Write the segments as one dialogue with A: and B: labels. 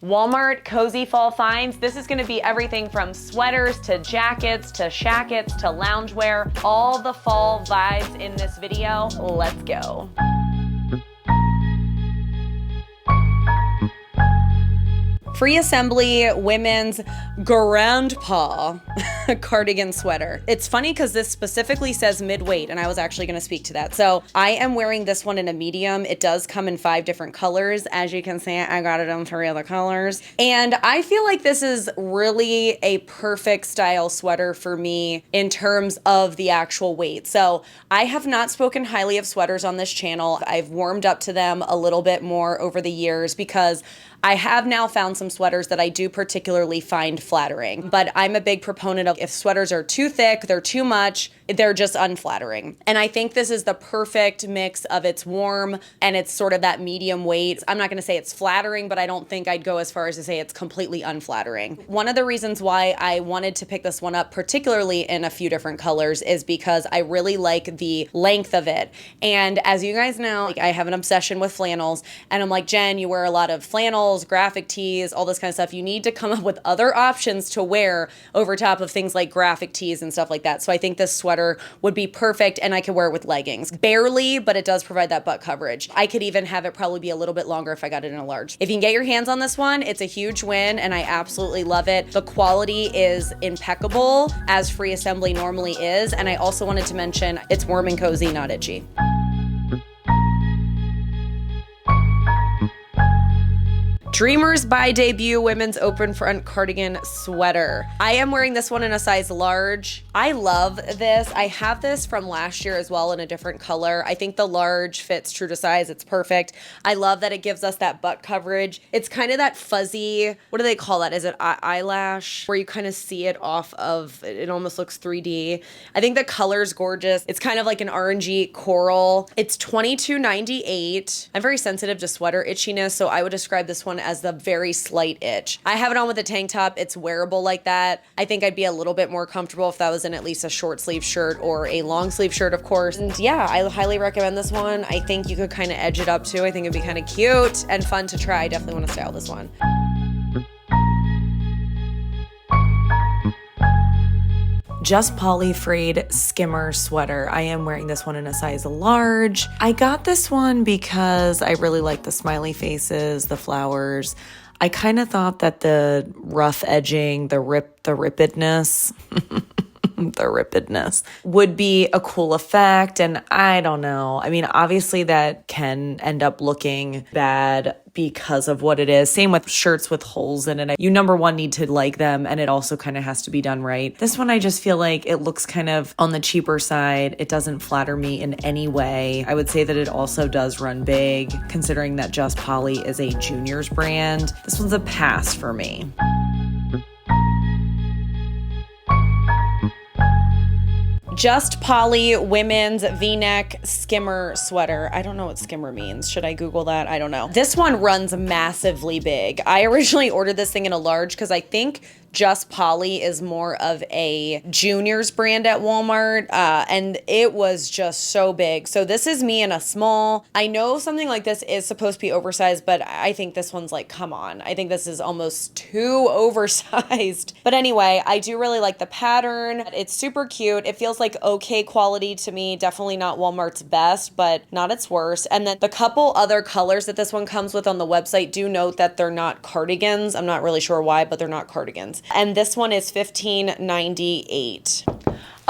A: Walmart Cozy Fall Finds. This is gonna be everything from sweaters to jackets to shackets to loungewear, all the fall vibes in this video. Let's go. Free assembly women's grandpa cardigan sweater. It's funny because this specifically says mid-weight, and I was actually going to speak to that. So I am wearing this one in a medium. It does come in 5 different colors. As you can see, I got it in 3 other colors. And I feel like this is really a perfect style sweater for me in terms of the actual weight. So I have not spoken highly of sweaters on this channel. I've warmed up to them a little bit more over the years because I have now found some sweaters that I do particularly find flattering, but I'm a big proponent of if sweaters are too thick, they're too much, they're just unflattering. And I think this is the perfect mix of it's warm and it's sort of that medium weight. I'm not gonna say it's flattering, but I don't think I'd go as far as to say it's completely unflattering. One of the reasons why I wanted to pick this one up, particularly in a few different colors, is because I really like the length of it. And as you guys know, I have an obsession with flannels, and I'm like, Jen, you wear a lot of flannels, graphic tees, all this kind of stuff. You need to come up with other options to wear over top of things like graphic tees and stuff like that. So I think this sweater would be perfect, and I could wear it with leggings. Barely, but it does provide that butt coverage. I could even have it probably be a little bit longer if I got it in a large. If you can get your hands on this one, it's a huge win, and I absolutely love it. The quality is impeccable, as free assembly normally is, and I also wanted to mention it's warm and cozy, not itchy. Dreamers by Debut women's open front cardigan sweater. I am wearing this one in a size large. I love this. I have this from last year as well in a different color. I think the large fits true to size. It's perfect. I love that it gives us that butt coverage. It's kind of that fuzzy, what do they call that? Is it eyelash? Where you kind of see it off of, it almost looks 3D. I think the color's gorgeous. It's kind of like an orangey coral. It's $22.98. I'm very sensitive to sweater itchiness, so I would describe this one as the very slight itch. I have it on with a tank top. It's wearable like that. I think I'd be a little bit more comfortable if that was in at least a short sleeve shirt or a long sleeve shirt, of course. And yeah, I highly recommend this one. I think you could kind of edge it up too. I think it'd be kind of cute and fun to try. I definitely want to style this one. Just Poly Frayed Skimmer Sweater. I am wearing this one in a size large. I got this one because I really like the smiley faces, the flowers. I kind of thought that the rough edging, the rippedness, the rippedness would be a cool effect. And I don't know. I mean, obviously that can end up looking bad because of what it is. Same with shirts with holes in it. You number one need to like them, and it also kind of has to be done right. This one, I just feel like it looks kind of on the cheaper side. It doesn't flatter me in any way. I would say that it also does run big, considering that Just Poly is a juniors brand. This one's a pass for me. Just Poly women's V-neck skimmer sweater. I don't know what skimmer means. Should I Google that? I don't know. This one runs massively big. I originally ordered this thing in a large because I think Just Poly is more of a juniors brand at Walmart, and it was just so big. So this is me in a small. I know something like this is supposed to be oversized, but I think this one's like, come on. I think this is almost too oversized. But anyway, I do really like the pattern. It's super cute. It feels like okay quality to me. Definitely not Walmart's best, but not its worst. And then the couple other colors that this one comes with on the website, do note that they're not cardigans. I'm not really sure why, but they're not cardigans. And this one is $15.98.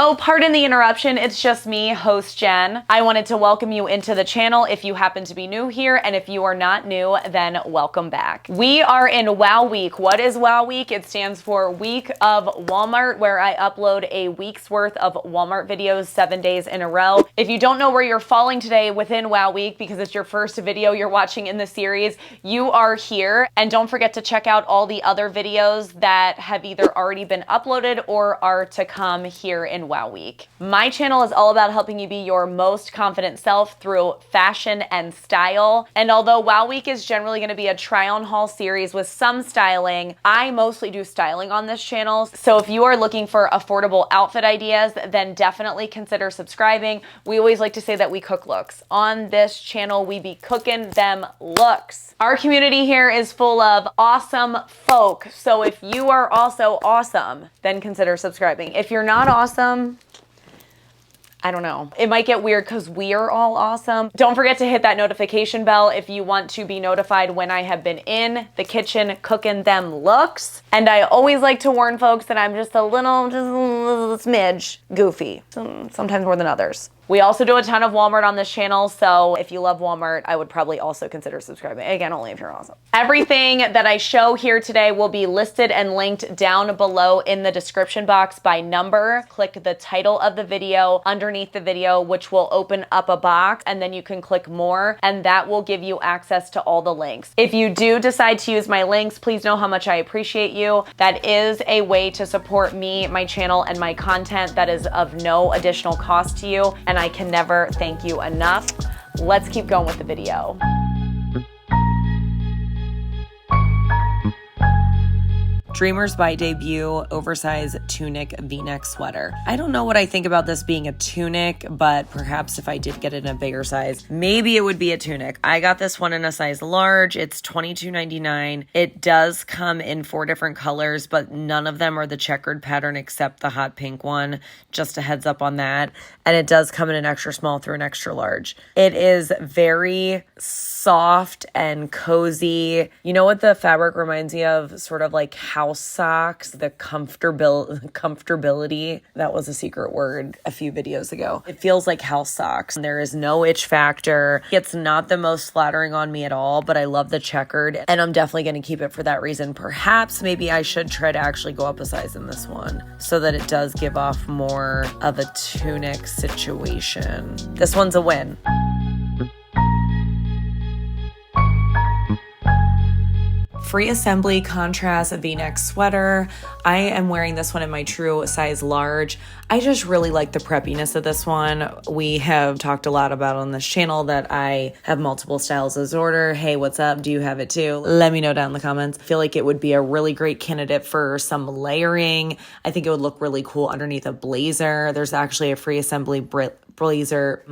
A: Oh, pardon the interruption. It's just me, host Jen. I wanted to welcome you into the channel if you happen to be new here, and if you are not new, then welcome back. We are in Wow Week. What is Wow Week? It stands for Week of Walmart, where I upload a week's worth of Walmart videos 7 days in a row. If you don't know where you're falling today within Wow Week, because it's your first video you're watching in the series, you are here. And don't forget to check out all the other videos that have either already been uploaded or are to come here in Wow Week. My channel is all about helping you be your most confident self through fashion and style. And although Wow Week is generally going to be a try-on haul series with some styling, I mostly do styling on this channel. So if you are looking for affordable outfit ideas, then definitely consider subscribing. We always like to say that we cook looks. On this channel, we be cooking them looks. Our community here is full of awesome folk. So if you are also awesome, then consider subscribing. If you're not awesome, I don't know. It might get weird because we are all awesome. Don't forget to hit that notification bell if you want to be notified when I have been in the kitchen cooking them looks. And I always like to warn folks that I'm just a little smidge goofy, sometimes more than others. We also do a ton of Walmart on this channel, so if you love Walmart, I would probably also consider subscribing. Again, only if you're awesome. Everything that I show here today will be listed and linked down below in the description box by number. Click the title of the video underneath the video, which will open up a box, and then you can click more, and that will give you access to all the links. If you do decide to use my links, please know how much I appreciate you. That is a way to support me, my channel, and my content that is of no additional cost to you, and I can never thank you enough. Let's keep going with the video. Dreamers by Debut oversized tunic v-neck sweater. I don't know what I think about this being a tunic, but perhaps if I did get it in a bigger size, maybe it would be a tunic. I got this one in a size large. It's $22.99. It does come in 4 different colors, but none of them are the checkered pattern except the hot pink one. Just a heads up on that. And it does come in an extra small through an extra large. It is very soft and cozy. You know what the fabric reminds me of? Sort of like house socks, the comfortability. That was a secret word a few videos ago. It feels like house socks. There is no itch factor. It's not the most flattering on me at all, but I love the checkered, and I'm definitely going to keep it for that reason. Perhaps maybe I should try to actually go up a size in this one so that it does give off more of a tunic situation. This one's a win. Free assembly contrast v-neck sweater. I am wearing this one in my true size large. I just really like the preppiness of this one. We have talked a lot about on this channel that I have multiple styles as order. Hey, what's up? Do you have it too? Let me know down in the comments. I feel like it would be a really great candidate for some layering. I think it would look really cool underneath a blazer. There's actually a free assembly blazer.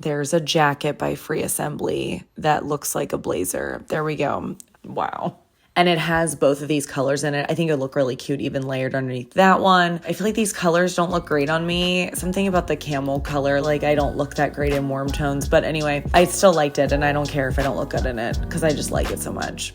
A: There's a jacket by Free Assembly that looks like a blazer. There we go. Wow. And it has both of these colors in it. I think it would look really cute even layered underneath that one. I feel like these colors don't look great on me. Something about the camel color, like I don't look that great in warm tones. But anyway, I still liked it, and I don't care if I don't look good in it because I just like it so much.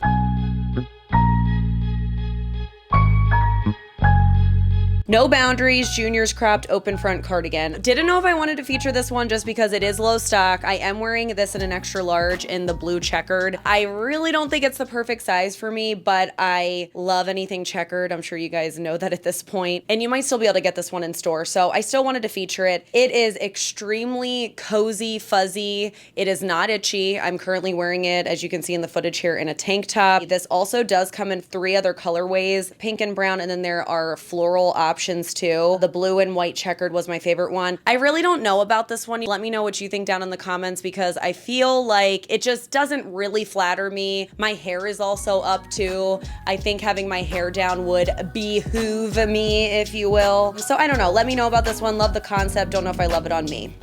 A: No Boundaries Juniors cropped open front cardigan. Didn't know if I wanted to feature this one just because it is low stock. I am wearing this in an extra large in the blue checkered. I really don't think it's the perfect size for me, but I love anything checkered. I'm sure you guys know that at this point. And you might still be able to get this one in store. So I still wanted to feature it. It is extremely cozy, fuzzy. It is not itchy. I'm currently wearing it, as you can see in the footage here, in a tank top. This also does come in 3 other colorways, pink and brown, and then there are floral options too. The blue and white checkered was my favorite one. I really don't know about this one. Let me know what you think down in the comments because I feel like it just doesn't really flatter me. My hair is also up too. I think having my hair down would behoove me, if you will. So I don't know. Let me know about this one. Love the concept. Don't know if I love it on me.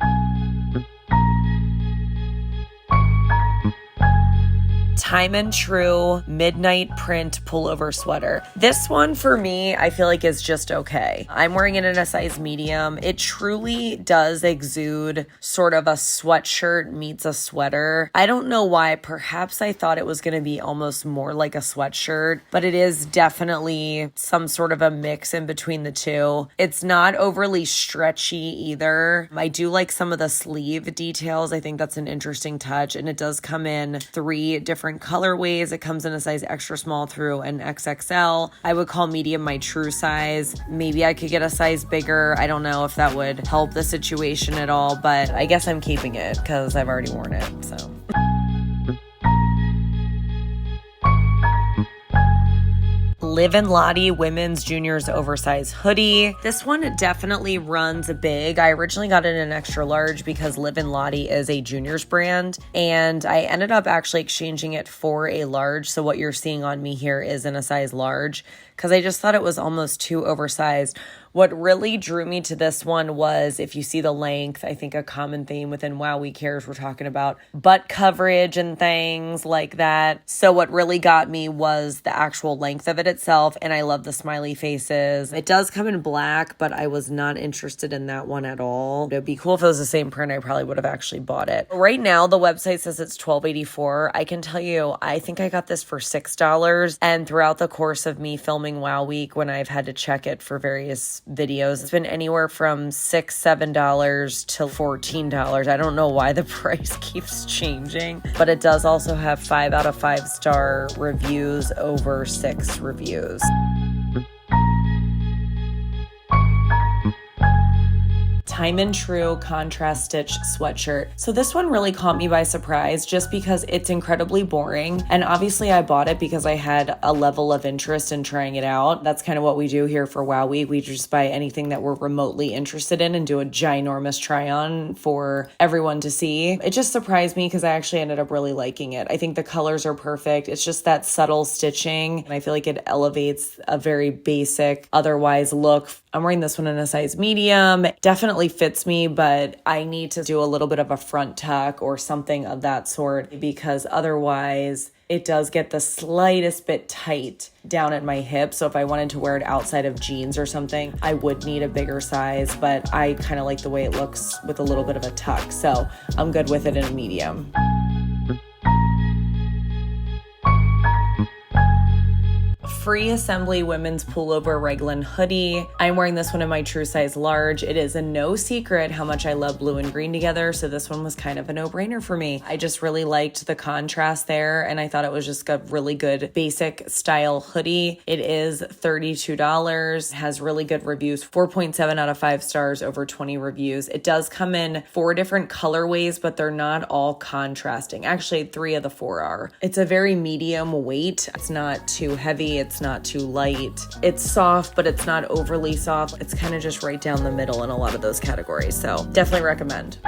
A: Time and True midnight print pullover sweater. This one for me, I feel like is just okay. I'm wearing it in a size medium. It truly does exude sort of a sweatshirt meets a sweater. I don't know why. Perhaps I thought it was going to be almost more like a sweatshirt, but it is definitely some sort of a mix in between the two. It's not overly stretchy either. I do like some of the sleeve details. I think that's an interesting touch, and it does come in 3 different colorways. It comes in a size extra small through an XXL. I would call medium my true size. Maybe I could get a size bigger. I don't know if that would help the situation at all, but I guess I'm keeping it because I've already worn it, so. Live in Lottie Women's Juniors Oversized Hoodie. This one definitely runs big. I originally got it in an extra large because Live in Lottie is a juniors brand, and I ended up actually exchanging it for a large. So what you're seeing on me here is in a size large because I just thought it was almost too oversized. What really drew me to this one was, if you see the length, I think a common theme within Wow We Cares, we're talking about butt coverage and things like that. So what really got me was the actual length of it itself, and I love the smiley faces. It does come in black, but I was not interested in that one at all. It'd be cool if it was the same print. I probably would have actually bought it. Right now, the website says it's $12.84. I can tell you, I think I got this for $6, and throughout the course of me filming Wow Week, when I've had to check it for various videos, it's been anywhere from $6, $7 to $14. I don't know why the price keeps changing, but it does also have 5 out of 5 star reviews over 6 reviews. Time and True contrast stitch sweatshirt. So this one really caught me by surprise just because it's incredibly boring. And obviously I bought it because I had a level of interest in trying it out. That's kind of what we do here for Wow Week. We just buy anything that we're remotely interested in and do a ginormous try on for everyone to see. It just surprised me because I actually ended up really liking it. I think the colors are perfect. It's just that subtle stitching, and I feel like it elevates a very basic otherwise look. I'm wearing this one in a size medium. It definitely fits me, but I need to do a little bit of a front tuck or something of that sort because otherwise it does get the slightest bit tight down at my hip. So if I wanted to wear it outside of jeans or something, I would need a bigger size, but I kind of like the way it looks with a little bit of a tuck. So I'm good with it in a medium. Free Assembly Women's Pullover Raglan Hoodie. I'm wearing this one in my true size large. It is a no secret how much I love blue and green together, so this one was kind of a no-brainer for me. I just really liked the contrast there, and I thought it was just a really good basic style hoodie. It is $32, has really good reviews, 4.7 out of 5 stars, over 20 reviews. It does come in 4 different colorways, but they're not all contrasting. Actually, 3 of the 4 are. It's a very medium weight. It's not too heavy. It's not too light. It's soft, but it's not overly soft. It's kind of just right down the middle in a lot of those categories. So definitely recommend.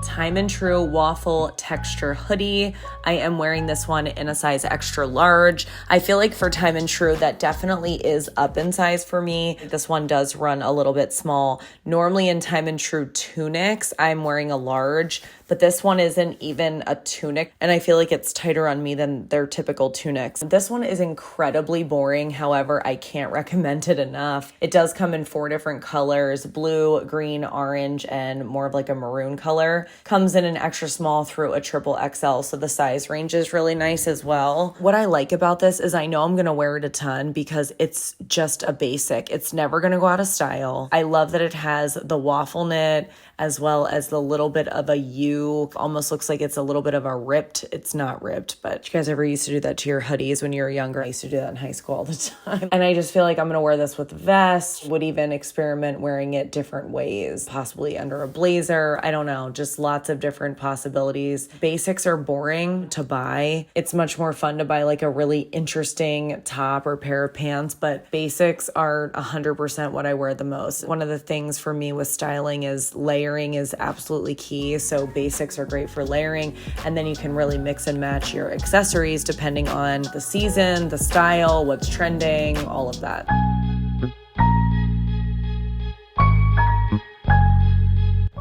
A: Time and True Waffle Texture Hoodie. I am wearing this one in a size extra large. I feel like for Time and True, that definitely is up in size for me. This one does run a little bit small. Normally in Time and True tunics, I'm wearing a large, but this one isn't even a tunic, and I feel like it's tighter on me than their typical tunics. This one is incredibly boring. However, I can't recommend it enough. It does come in 4 different colors: blue, green, orange, and more of like a maroon color. Comes in an extra small through a triple XL, so the size range is really nice as well. What I like about this is I know I'm gonna wear it a ton because it's just a basic. It's never gonna go out of style. I love that it has the waffle knit as well as the little bit of a U. Almost looks like it's a little bit of a ripped. It's not ripped, but you guys ever used to do that to your hoodies when you were younger? I used to do that in high school all the time. And I just feel like I'm gonna wear this with a vest, would even experiment wearing it different ways, possibly under a blazer. I don't know, just lots of different possibilities. Basics are boring to buy. It's much more fun to buy like a really interesting top or pair of pants, but basics are 100% what I wear the most. One of the things for me with styling is layering is absolutely key. So basics are great for layering, and then you can really mix and match your accessories depending on the season, the style, what's trending, all of that.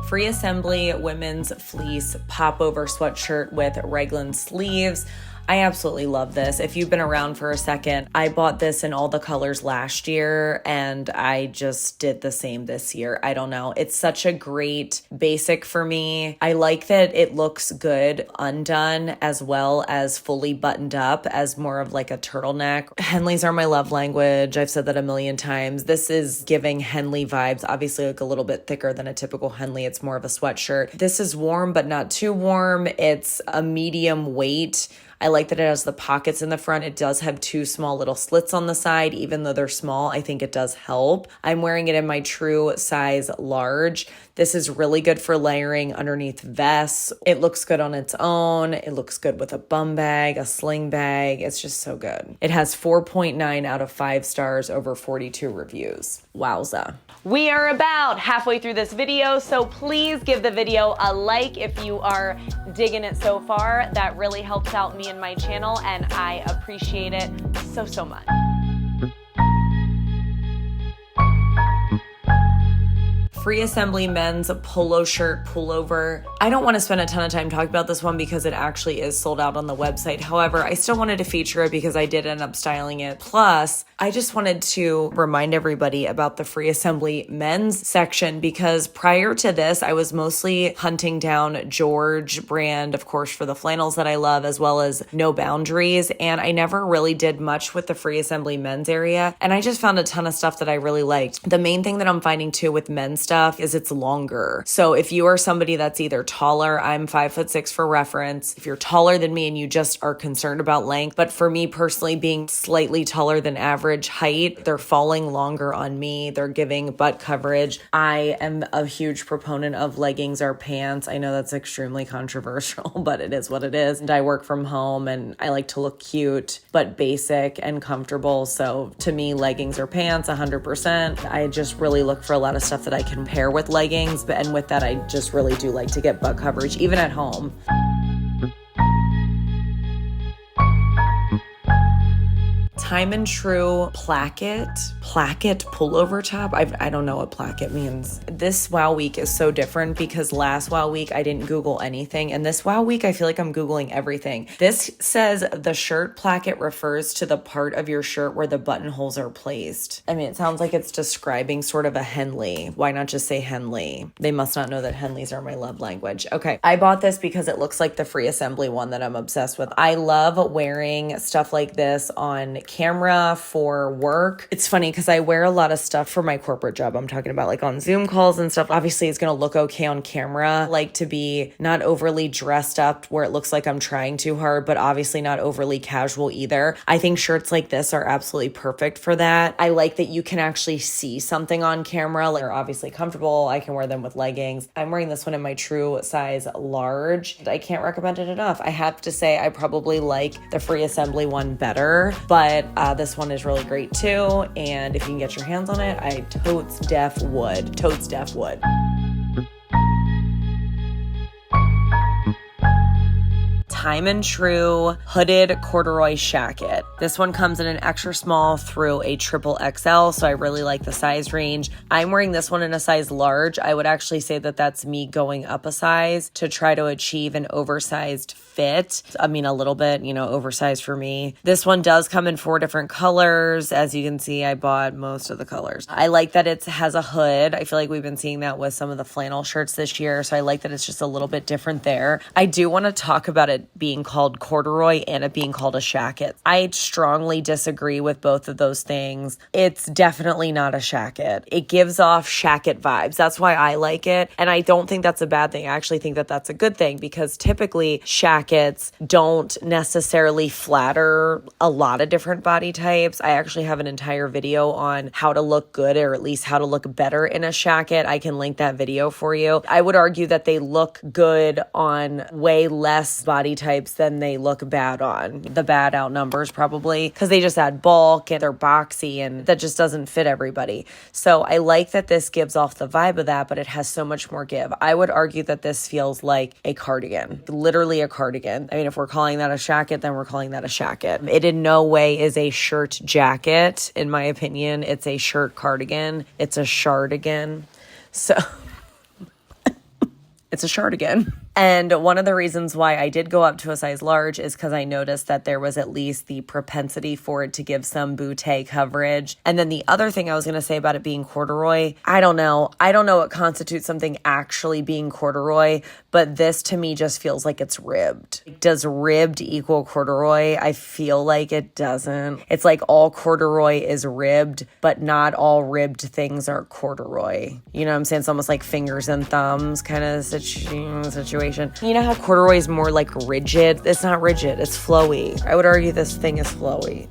A: Free Assembly Women's Fleece Popover Sweatshirt with raglan sleeves. I absolutely love this. If you've been around for a second, I bought this in all the colors last year and I just did the same this year. I don't know. It's such a great basic for me. I like that it looks good undone as well as fully buttoned up as more of like a turtleneck. Henleys are my love language. I've said that a million times. This is giving Henley vibes. Obviously like a little bit thicker than a typical Henley. It's more of a sweatshirt. This is warm but not too warm. It's a medium weight. I like that it has the pockets in the front. It does have 2 small little slits on the side. Even though they're small, I think it does help. I'm wearing it in my true size large. This is really good for layering underneath vests. It looks good on its own. It looks good with a bum bag, a sling bag. It's just so good. It has 4.9 out of 5 stars over 42 reviews. Wowza. We are about halfway through this video, so please give the video a like if you are digging it so far. That really helps out me and my channel, and I appreciate it so, so much. Free Assembly men's polo shirt pullover. I don't want to spend a ton of time talking about this one because it actually is sold out on the website. However, I still wanted to feature it because I did end up styling it. Plus, I just wanted to remind everybody about the Free Assembly men's section because prior to this, I was mostly hunting down George brand, of course, for the flannels that I love, as well as No Boundaries. And I never really did much with the Free Assembly men's area. And I just found a ton of stuff that I really liked. The main thing that I'm finding too with men's stuff is it's longer. So if you are somebody that's either taller, I'm 5'6" for reference. If you're taller than me and you just are concerned about length, but for me personally being slightly taller than average height, they're falling longer on me. They're giving butt coverage. I am a huge proponent of leggings or pants. I know that's extremely controversial, but it is what it is. And I work from home and I like to look cute, but basic and comfortable. So to me, leggings or pants, 100%. I just really look for a lot of stuff that I can pair with leggings, and with that, I just really do like to get butt coverage, even at home. Time and True placket pullover top. I don't know what placket means. This Wow Week is so different because last Wow Week I didn't Google anything, and this Wow Week I feel like I'm Googling everything. This says the shirt placket refers to the part of your shirt where the buttonholes are placed. I mean, it sounds like it's describing sort of a Henley. Why not just say Henley? They must not know that Henleys are my love language. Okay, I bought this because it looks like the Free Assembly one that I'm obsessed with. I love wearing stuff like this on camera for work. It's funny because I wear a lot of stuff for my corporate job. I'm talking about like on Zoom calls and stuff. Obviously, it's going to look okay on camera. I like to be not overly dressed up where it looks like I'm trying too hard, but obviously not overly casual either. I think shirts like this are absolutely perfect for that. I like that you can actually see something on camera. They're obviously comfortable. I can wear them with leggings. I'm wearing this one in my true size large. I can't recommend it enough. I have to say I probably like the Free Assembly one better, but this one is really great too. And if you can get your hands on it, I totes def would. Time and True hooded corduroy shacket. This one comes in an extra small through a triple XL, so I really like the size range. I'm wearing this one in a size large. I would actually say that that's me going up a size to try to achieve an oversized fit. I mean, a little bit, oversized for me. This one does come in 4 different colors. As you can see, I bought most of the colors. I like that it has a hood. I feel like we've been seeing that with some of the flannel shirts this year, so I like that it's just a little bit different there. I do want to talk about it being called corduroy and it being called a shacket. I strongly disagree with both of those things. It's definitely not a shacket. It gives off shacket vibes. That's why I like it. And I don't think that's a bad thing. I actually think that that's a good thing because typically shackets don't necessarily flatter a lot of different body types. I actually have an entire video on how to look good, or at least how to look better in a shacket. I can link that video for you. I would argue that they look good on way less body types than they look bad on. The bad outnumbers probably because they just add bulk and they're boxy and that just doesn't fit everybody. So I like that this gives off the vibe of that, but it has so much more give. I would argue that this feels like a cardigan, literally a cardigan. I mean, if we're calling that a shacket, then we're calling that a shacket. It in no way is a shirt jacket, in my opinion. It's a shirt cardigan. It's a shardigan. So it's a shardigan. And one of the reasons why I did go up to a size large is because I noticed that there was at least the propensity for it to give some bootay coverage. And then the other thing I was going to say about it being corduroy, I don't know what constitutes something actually being corduroy, but this to me just feels like it's ribbed. Does ribbed equal corduroy? I feel like it doesn't. It's like all corduroy is ribbed, but not all ribbed things are corduroy. You know what I'm saying? It's almost like fingers and thumbs kind of situation. situation. You know how corduroy is more like rigid? It's not rigid, it's flowy. I would argue this thing is flowy.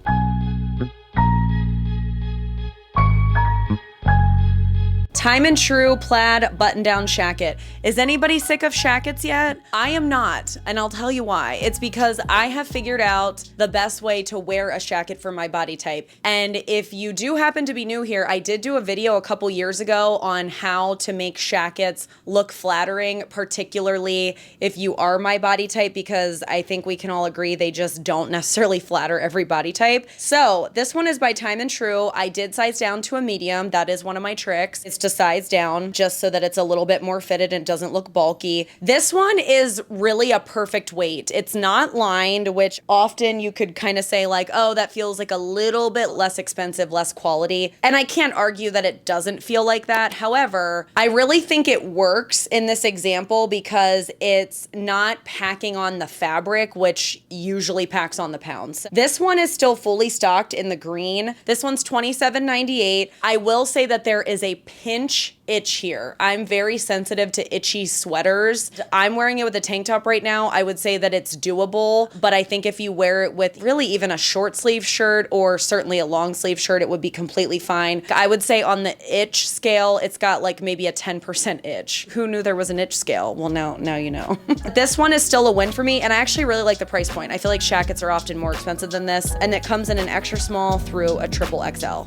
A: Time and True plaid button-down shacket. Is anybody sick of shackets yet? I am not, and I'll tell you why. It's because I have figured out the best way to wear a shacket for my body type. And if you do happen to be new here, I did do a video a couple years ago on how to make shackets look flattering, particularly if you are my body type, because I think we can all agree they just don't necessarily flatter every body type. So this one is by Time and True. I did size down to a medium. That is one of my tricks. It's to size down just so that it's a little bit more fitted and doesn't look bulky. This one is really a perfect weight. It's not lined, which often you could kind of say like, oh, that feels like a little bit less expensive, less quality. And I can't argue that it doesn't feel like that. However, I really think it works in this example because it's not packing on the fabric, which usually packs on the pounds. This one is still fully stocked in the green. This one's $27.98. I will say that there is a pinch itch here. I'm very sensitive to itchy sweaters. I'm wearing it with a tank top right now. I would say that it's doable, but I think if you wear it with really even a short sleeve shirt or certainly a long sleeve shirt, it would be completely fine. I would say on the itch scale, it's got like maybe a 10% itch. Who knew there was an itch scale? Well, now you know. This one is still a win for me, and I actually really like the price point. I feel like shackets are often more expensive than this, and it comes in an extra small through a triple XL.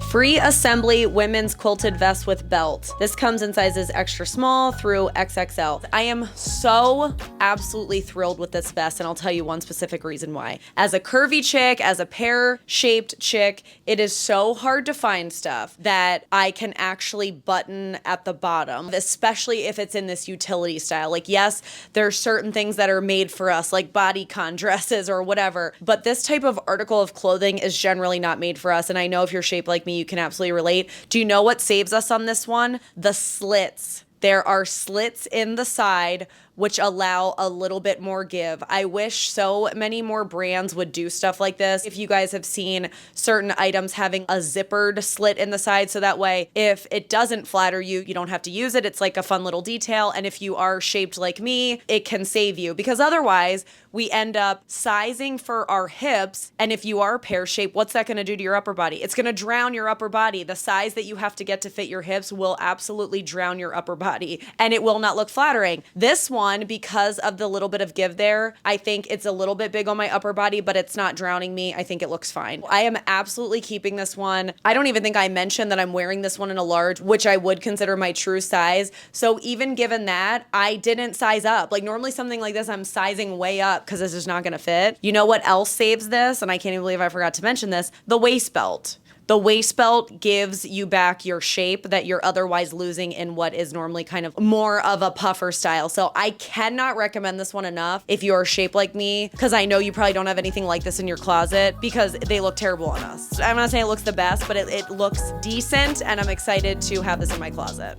A: Free assembly women's quilted vest with belt. This comes in sizes extra small through XXL. I am so absolutely thrilled with this vest, and I'll tell you one specific reason why. As a curvy chick, as a pear-shaped chick, it is so hard to find stuff that I can actually button at the bottom, especially if it's in this utility style. Like, yes, there are certain things that are made for us, like bodycon dresses or whatever, but this type of article of clothing is generally not made for us, and I know if you're shaped like me, you can absolutely relate. Do you know what saves us on this one? The slits. There are slits in the side which allow a little bit more give. I wish so many more brands would do stuff like this. If you guys have seen certain items having a zippered slit in the side, so that way if it doesn't flatter you, you don't have to use it. It's like a fun little detail. And if you are shaped like me, it can save you, because otherwise we end up sizing for our hips. And if you are pear-shaped, what's that gonna do to your upper body? It's gonna drown your upper body. The size that you have to get to fit your hips will absolutely drown your upper body, and it will not look flattering. This one, because of the little bit of give there, I think it's a little bit big on my upper body, but it's not drowning me. I think it looks fine. I am absolutely keeping this one. I don't even think I mentioned that I'm wearing this one in a large, which I would consider my true size. So even given that, I didn't size up. Like normally something like this, I'm sizing way up because this is not gonna fit. You know what else saves this? And I can't even believe I forgot to mention this, the waist belt. The waist belt gives you back your shape that you're otherwise losing in what is normally kind of more of a puffer style. So I cannot recommend this one enough if you're shaped like me, because I know you probably don't have anything like this in your closet because they look terrible on us. I'm not saying it looks the best, but it looks decent, and I'm excited to have this in my closet.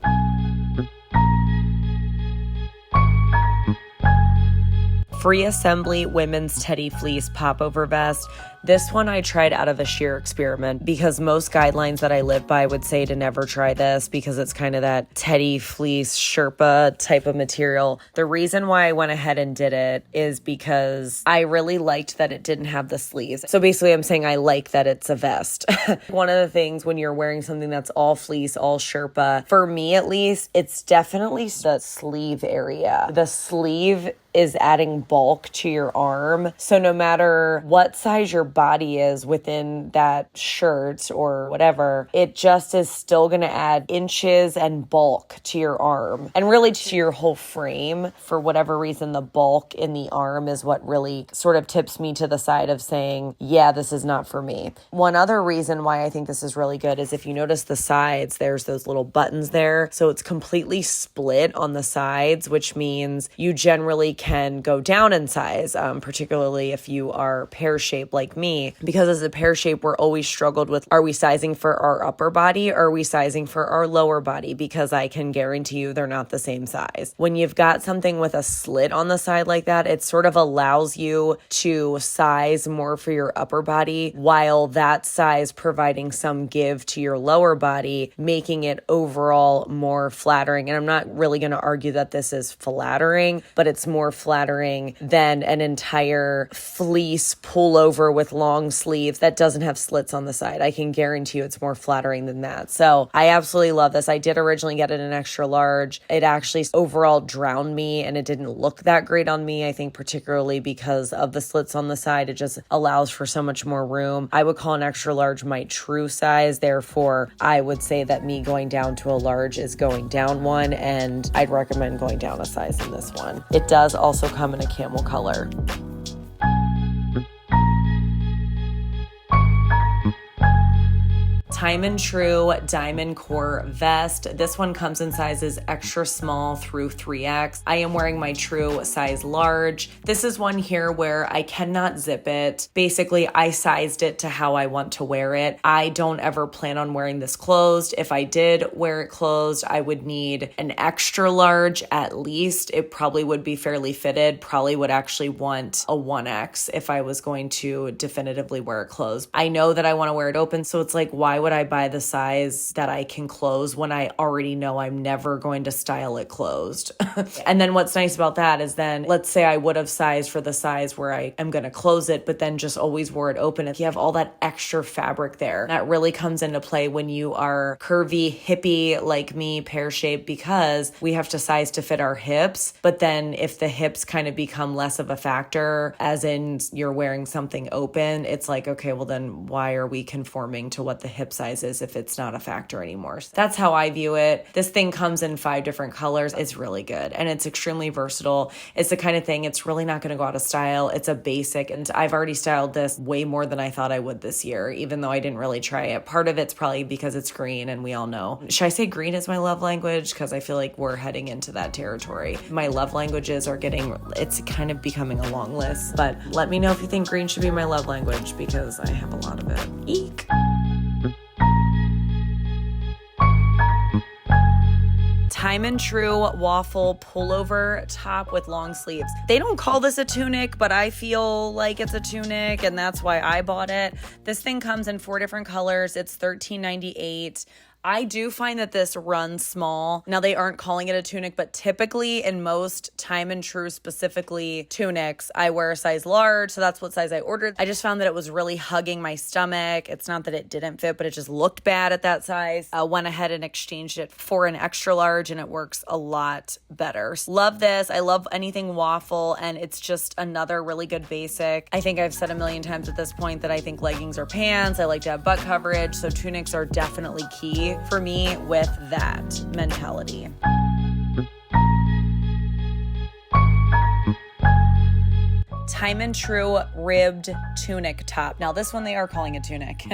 A: Free assembly women's teddy fleece popover vest. This one I tried out of a sheer experiment because most guidelines that I live by would say to never try this because it's kind of that teddy fleece Sherpa type of material. The reason why I went ahead and did it is because I really liked that it didn't have the sleeves. So basically I'm saying I like that it's a vest. One of the things when you're wearing something that's all fleece, all Sherpa, for me at least, it's definitely the sleeve area. The sleeve is adding bulk to your arm. So no matter what size your body is within that shirt or whatever, it just is still going to add inches and bulk to your arm and really to your whole frame. For whatever reason, the bulk in the arm is what really sort of tips me to the side of saying, yeah, this is not for me. One other reason why I think this is really good is if you notice the sides, there's those little buttons there. So it's completely split on the sides, which means you generally can go down in size, particularly if you are pear-shaped like me, because as a pear shape, we're always struggled with, are we sizing for our upper body or are we sizing for our lower body? Because I can guarantee you they're not the same size. When you've got something with a slit on the side like that, it sort of allows you to size more for your upper body while that size providing some give to your lower body, making it overall more flattering. And I'm not really going to argue that this is flattering, but it's more flattering than an entire fleece pullover with long sleeves that doesn't have slits on the side. I can guarantee you it's more flattering than that. So I absolutely love this. I did originally get it in extra large. It actually overall drowned me and it didn't look that great on me. I think particularly because of the slits on the side, it just allows for so much more room. I would call an extra large my true size. Therefore, I would say that me going down to a large is going down one, and I'd recommend going down a size in this one. It does also come in a camel color. Time and True Diamond Core Vest. This one comes in sizes extra small through 3X. I am wearing my true size large. This is one here where I cannot zip it. Basically, I sized it to how I want to wear it. I don't ever plan on wearing this closed. If I did wear it closed, I would need an extra large at least. It probably would be fairly fitted. Probably would actually want a 1X if I was going to definitively wear it closed. I know that I want to wear it open, so it's like, why would I buy the size that I can close when I already know I'm never going to style it closed? And then what's nice about that is then, let's say I would have sized for the size where I am going to close it, but then just always wore it open. If you have all that extra fabric there, that really comes into play when you are curvy, hippie like me, pear shaped, because we have to size to fit our hips. But then if the hips kind of become less of a factor, as in you're wearing something open, it's like, okay, well then why are we conforming to what the hip size is if it's not a factor anymore? So that's how I view it. This thing comes in 5 different colors. It's really good and it's extremely versatile. It's the kind of thing, it's really not going to go out of style. It's a basic, and I've already styled this way more than I thought I would this year, even though I didn't really try it. Part of it's probably because it's green, and we all know. Should I say green is my love language? Because I feel like we're heading into that territory. My love languages are it's kind of becoming a long list, but let me know if you think green should be my love language, because I have a lot of it. Eek. Time and True Waffle Pullover top with long sleeves. They don't call this a tunic, but I feel like it's a tunic, and that's why I bought it. This thing comes in 4 different colors. It's $13.98. I do find that this runs small. Now, they aren't calling it a tunic, but typically in most Time and True, specifically tunics, I wear a size large, so that's what size I ordered. I just found that it was really hugging my stomach. It's not that it didn't fit, but it just looked bad at that size. I went ahead and exchanged it for an extra large, and it works a lot better. Love this. I love anything waffle, and it's just another really good basic. I think I've said a million times at this point that I think leggings are pants. I like to have butt coverage, so tunics are definitely key for me with that mentality. Time and True ribbed tunic top. Now this one they are calling a tunic.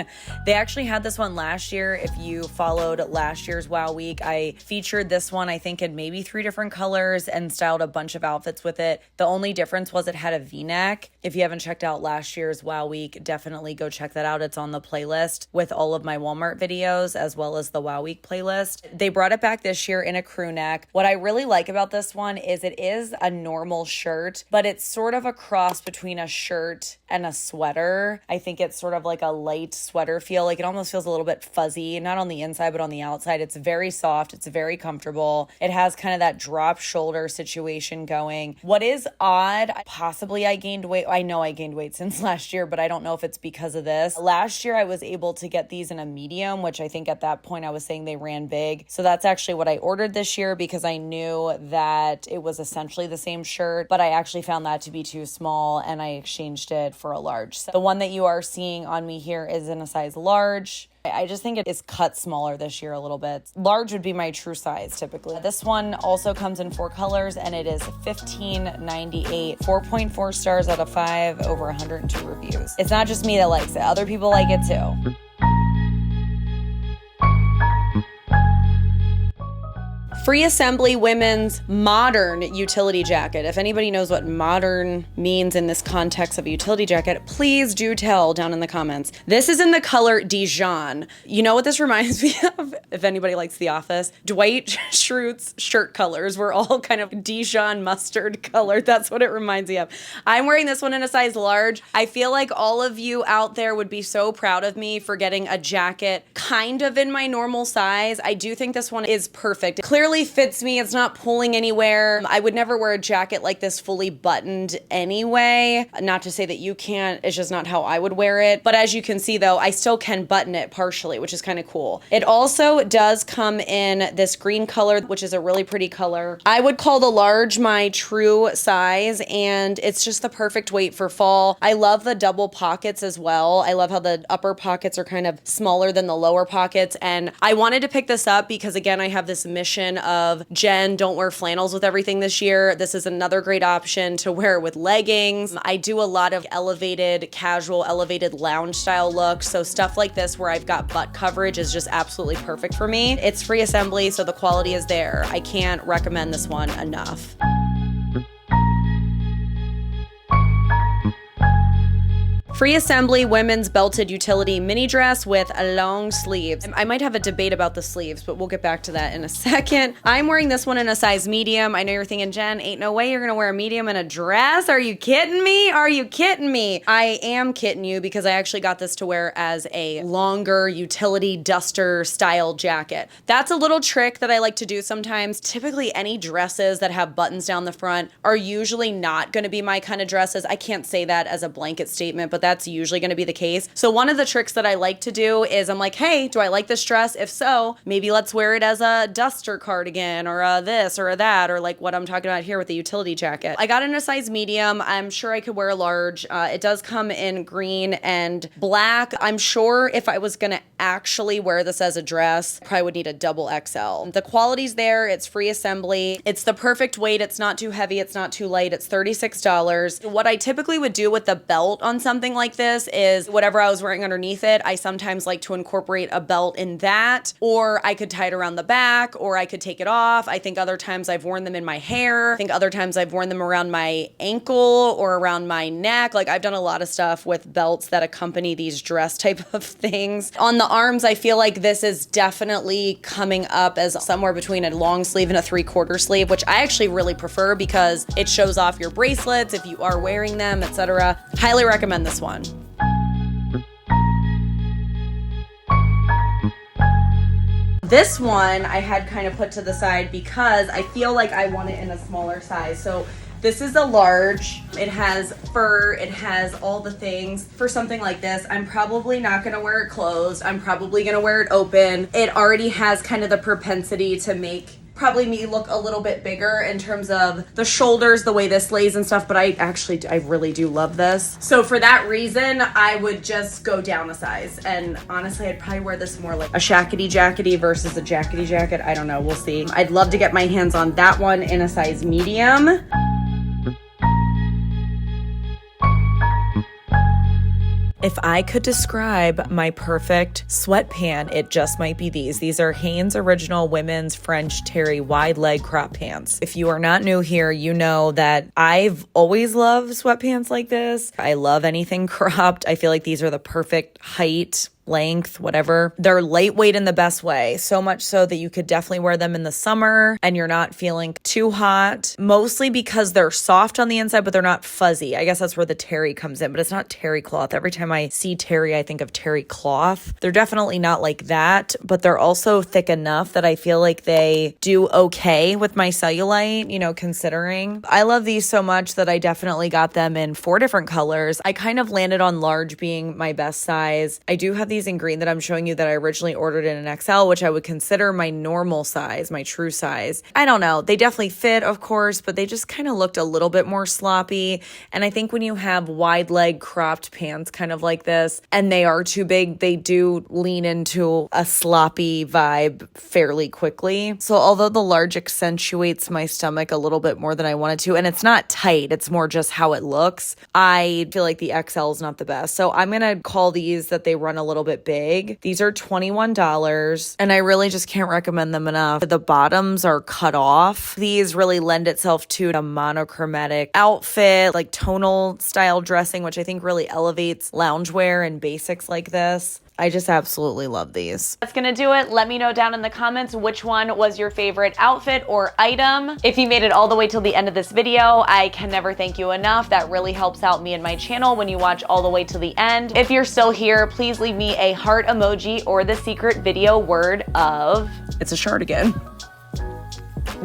A: They actually had this one last year. If you followed last year's Wow Week, I featured this one, I think, in maybe 3 different colors and styled a bunch of outfits with it. The only difference was it had a V-neck. If you haven't checked out last year's Wow Week, definitely go check that out. It's on the playlist with all of my Walmart videos, as well as the Wow Week playlist. They brought it back this year in a crew neck. What I really like about this one is it is a normal shirt, but it's sort of a cross between a shirt and a sweater. I think it's sort of like a light sweater feel. Like it almost feels a little bit fuzzy, not on the inside, but on the outside. It's very soft. It's very comfortable. It has kind of that drop shoulder situation going. What is odd, possibly I gained weight. I know I gained weight since last year, but I don't know if it's because of this. Last year I was able to get these in a medium, which I think at that point I was saying they ran big. So that's actually what I ordered this year, because I knew that it was essentially the same shirt, but I actually found that to be too small, and I exchanged it for a large. So the one that you are seeing on me here is in a size large. I just think it is cut smaller this year a little bit. Large would be my true size typically. This one also comes in 4 colors, and it is $15.98. 4.4 stars out of 5, over 102 reviews. It's not just me that likes it. Other people like it too. Free assembly women's modern utility jacket. If anybody knows what modern means in this context of a utility jacket, please do tell down in the comments. This is in the color Dijon. You know what this reminds me of? If anybody likes The Office, Dwight Schrute's shirt colors were all kind of Dijon mustard colored. That's what it reminds me of. I'm wearing this one in a size large. I feel like all of you out there would be so proud of me for getting a jacket kind of in my normal size. I do think this one is perfect. It clearly fits me. It's not pulling anywhere. I would never wear a jacket like this fully buttoned anyway. Not to say that you can't, it's just not how I would wear it. But as you can see though, I still can button it partially, which is kind of cool. It also does come in this green color, which is a really pretty color. I would call the large my true size, and it's just the perfect weight for fall. I love the double pockets as well. I love how the upper pockets are kind of smaller than the lower pockets. And I wanted to pick this up because again, I have this mission of Jen, don't wear flannels with everything this year. This is another great option to wear with leggings. I do a lot of elevated, casual, elevated lounge style looks. So stuff like this where I've got butt coverage is just absolutely perfect for me. It's free assembly, so the quality is there. I can't recommend this one enough. Free assembly women's belted utility mini dress with long sleeves. I might have a debate about the sleeves, but we'll get back to that in a second. I'm wearing this one in a size medium. I know you're thinking, Jen, ain't no way you're gonna wear a medium in a dress. Are you kidding me? Are you kidding me? I am kidding you because I actually got this to wear as a longer utility duster style jacket. That's a little trick that I like to do sometimes. Typically any dresses that have buttons down the front are usually not gonna be my kind of dresses. I can't say that as a blanket statement, but that's usually going to be the case. So one of the tricks that I like to do is I'm like, hey, do I like this dress? If so, maybe let's wear it as a duster cardigan or a this or a that, or like what I'm talking about here with the utility jacket. I got it in a size medium. I'm sure I could wear a large. It does come in green and black. I'm sure if I was going to actually wear this as a dress, I probably would need a double XL. The quality's there. It's free assembly. It's the perfect weight. It's not too heavy. It's not too light. It's $36. What I typically would do with the belt on something like this is whatever I was wearing underneath it, I sometimes like to incorporate a belt in that, or I could tie it around the back, or I could take it off. I think other times I've worn them in my hair. I think other times I've worn them around my ankle or around my neck. Like I've done a lot of stuff with belts that accompany these dress type of things. On the arms, I feel like this is definitely coming up as somewhere between a long sleeve and a 3/4 sleeve, which I actually really prefer because it shows off your bracelets if you are wearing them, etc. Highly recommend this one. This one I had kind of put to the side because I feel like I want it in a smaller size. So this is a large. It has fur. It has all the things. For something like this, I'm probably not going to wear it closed. I'm probably going to wear it open. It already has kind of the propensity to make probably me look a little bit bigger in terms of the shoulders, the way this lays and stuff, but I really do love this. So for that reason, I would just go down a size. And honestly, I'd probably wear this more like a shackety jackety versus a jackety jacket. I don't know, we'll see. I'd love to get my hands on that one in a size medium. If I could describe my perfect sweatpant, it just might be these. These are Hanes Original Women's French Terry wide leg crop pants. If you are not new here, you know that I've always loved sweatpants like this. I love anything cropped. I feel like these are the perfect height, length, whatever. They're lightweight in the best way, so much so that you could definitely wear them in the summer and you're not feeling too hot, mostly because they're soft on the inside, but they're not fuzzy. I guess that's where the terry comes in, but it's not terry cloth. Every time I see terry, I think of terry cloth. They're definitely not like that, but they're also thick enough that I feel like they do okay with my cellulite, you know, considering. I love these so much that I definitely got them in 4 different colors. I kind of landed on large being my best size. I do have these in green that I'm showing you that I originally ordered in an XL, which I would consider my normal size, my true size. I don't know. They definitely fit, of course, but they just kind of looked a little bit more sloppy. And I think when you have wide leg cropped pants kind of like this, and they are too big, they do lean into a sloppy vibe fairly quickly. So although the large accentuates my stomach a little bit more than I wanted to, and it's not tight, it's more just how it looks, I feel like the XL is not the best. So I'm going to call these that they run a little little bit big. These are $21 and I really just can't recommend them enough. The bottoms are cut off. These really lend itself to a monochromatic outfit, like tonal style dressing, which I think really elevates loungewear and basics like this. I just absolutely love these. That's gonna do it. Let me know down in the comments which one was your favorite outfit or item. If you made it all the way till the end of this video, I can never thank you enough. That really helps out me and my channel when you watch all the way to the end. If you're still here, please leave me a heart emoji or the secret video word of, it's a Cardigan.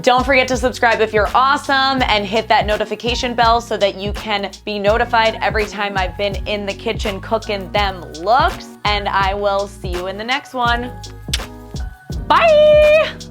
A: Don't forget to subscribe if you're awesome and hit that notification bell so that you can be notified every time I've been in the kitchen cooking them looks. And I will see you in the next one. Bye!